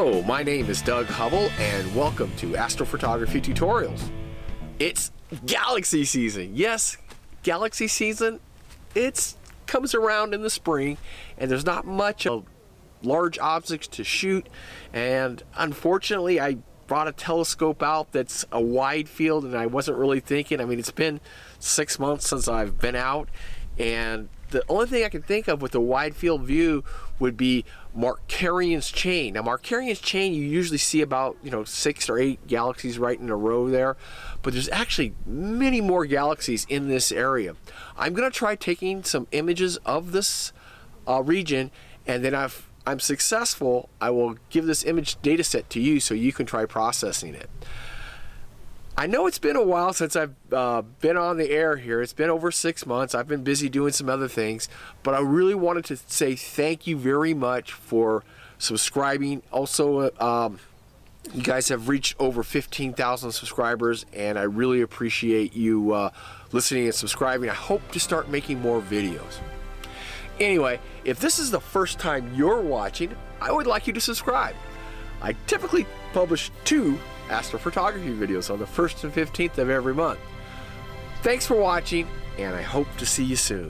Hello, my name is Doug Hubble and welcome to Astrophotography Tutorials. It's galaxy season. Yes, galaxy season. It comes around in the spring and there's not much of large objects to shoot, and unfortunately I brought a telescope out that's a wide field and I wasn't really thinking. I mean, it's been 6 months since I've been out, and the only thing I can think of with a wide field view would be Markarian's chain. Now, Markarian's chain, you usually see about 6 or 8 galaxies right in a row there, but there's actually many more galaxies in this area. I'm going to try taking some images of this region, and then if I'm successful, I will give this image data set to you so you can try processing it. I know it's been a while since I've been on the air here. It's been over 6 months. I've been busy doing some other things, but I really wanted to say thank you very much for subscribing. Also, you guys have reached over 15,000 subscribers, and I really appreciate you listening and subscribing. I hope to start making more videos. Anyway, if this is the first time you're watching, I would like you to subscribe. I typically publish 2 astrophotography videos on the 1st and 15th of every month. Thanks for watching, and I hope to see you soon.